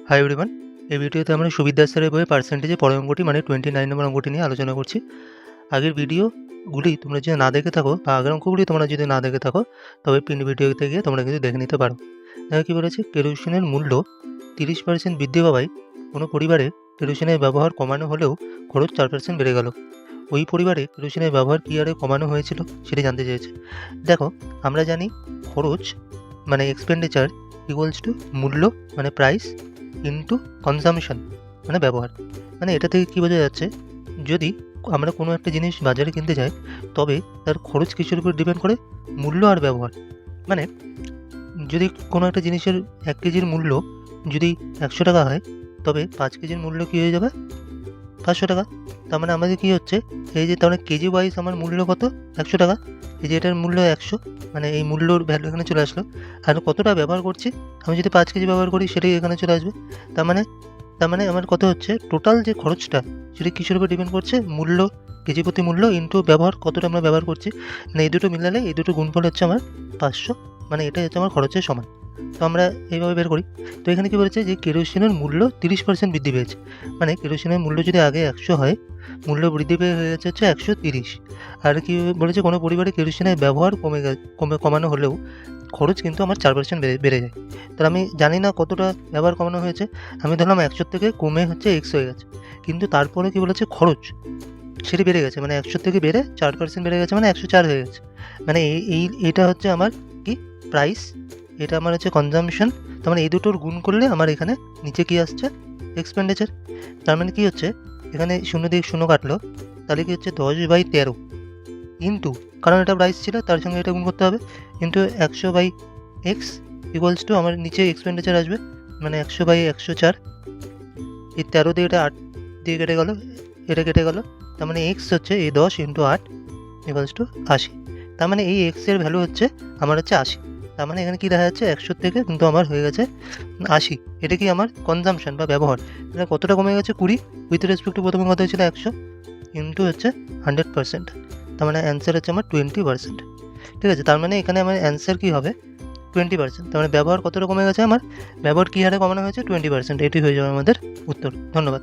Hi everyone, এই ভিডিওতে আমরা সুবিদ্যা স্যারের বইয়ে পার্সেন্টেজে পরের অঙ্কটি মানে 29 নম্বর অঙ্কটি নিয়ে আলোচনা করছি। আগের ভিডিওগুলি তোমরা যদি না দেখে থাকো বা আগের অঙ্কগুলি তোমরা যদি না দেখে থাকো তবে প্রিন্ট ভিডিওতে গিয়ে তোমরা কিন্তু দেখে নিতে পারো। দেখো কী বলেছে, কেরোসিনের মূল্য 30% বৃদ্ধি পাওয়ায় কোনো পরিবারে কেরোসিনের ব্যবহার কমানো হলেও খরচ 4% বেড়ে গেল। ওই পরিবারে কেরোসিনের ব্যবহার কী হারে কমানো হয়েছিল সেটি জানতে চেয়েছে। দেখো, আমরা জানি খরচ মানে এক্সপেন্ডিচার ইকুয়ালস টু মূল্য মানে প্রাইস ইন্টু কনজামশন মানে ব্যবহার। মানে এটা থেকে কী বোঝা যাচ্ছে, যদি আমরা কোনো একটা জিনিস বাজারে কিনতে যাই তবে তার খরচ কিছুর উপর ডিপেন্ড করে মূল্য আর ব্যবহার। মানে যদি কোনো একটা জিনিসের 1 কেজির মূল্য যদি 100 টাকা হয় তবে 5 কেজির মূল্য কী হয়ে যাবে 500 টাকা। তার মানে আমাদের কী হচ্ছে, এই যে তার মানে কেজি ওয়াইজ আমার মূল্য কত 100 টাকা, এই যে এটার মূল্য 100, মানে এই মূল্যর ভ্যালু এখানে চলে আসলো। আর কতটা ব্যবহার করছি, আমি যদি 5 কেজি ব্যবহার করি সেটাই এখানে চলে আসবে। তার মানে আমার কত হচ্ছে, টোটাল যে খরচটা সেটা কিসের উপর ডিপেন্ড করছে, মূল্য কেজি প্রতি মূল্য ইন্টু ব্যবহার কতটা আমরা ব্যবহার করছি। মানে এই দুটো মিলালে এই দুটো গুণফল হচ্ছে আমার 500, মানে এটাই হচ্ছে আমার খরচের সমান। তো আমরা এইভাবে বের করি। তো এখানে কী বলেছে যে কেরোসিনের মূল্য 30% বৃদ্ধি পেয়েছে। মানে কেরোসিনের মূল্য যদি আগে 100 হয়, মূল্য বৃদ্ধি পেয়ে হয়ে যাচ্ছে 130। আর কি বলেছে, কোনো পরিবারে কেরোসিনের ব্যবহার কমানো হলেও খরচ কিন্তু আমার 4% বেড়ে যায়। তাহলে আমি জানি না কতটা ব্যবহার কমানো হয়েছে, আমি ধরলাম 100 থেকে কমে হচ্ছে X হয়ে গেছে, কিন্তু তারপরে কি বলেছে খরচ সেটি বেড়ে গেছে, মানে 100 থেকে বেড়ে 4% বেড়ে গেছে, মানে 104 হয়ে গেছে। মানে এইটা হচ্ছে আমার কি প্রাইস, এটা আমার হচ্ছে কনজামশন। তার মানে এই দুটোর গুণ করলে আমার এখানে নিচে কি আসছে এক্সপেন্ডিচার। তার মানে কি হচ্ছে, এখানে 0 দিয়ে 0 কাটলো, তাহলে কি হচ্ছে 10/13 ইন্টু, কারণ এটা প্রাইস ছিল তার সঙ্গে এটা গুণ করতে হবে, ইন্টু 100/x ইকুয়ালস টু আমার নিচে এক্সপেন্ডিচার আসবে, মানে 100/104। এই 13 দিয়ে এটা 8 দিয়ে কেটে গেল, এটা কেটে গেল। তার মানে এক্স হচ্ছে এই 10 ইন্টু 8 ইকুয়ালস টু 80। তার মানে এই এক্সের ভ্যালু হচ্ছে আমার হচ্ছে 80। তার মানে এখানে কী দেখা যাচ্ছে, 100 থেকে কিন্তু আমার হয়ে গেছে 80। এটা কি আমার কনজামশন বা ব্যবহার, এটা কতটা কমে গেছে 20, উইথ রেসপেক্ট টু প্রথমে কথা হয়েছিল 100 ইন্টু হচ্ছে 100%। তার মানে অ্যান্সার হচ্ছে আমার 20%। ঠিক আছে, তার মানে এখানে আমার অ্যান্সার কী হবে 20%। তার মানে ব্যবহার কতটা কমে গেছে, আমার ব্যবহার কী হারে কমানো হয়েছে 20%, এটি হয়ে যাবে আমাদের উত্তর। ধন্যবাদ।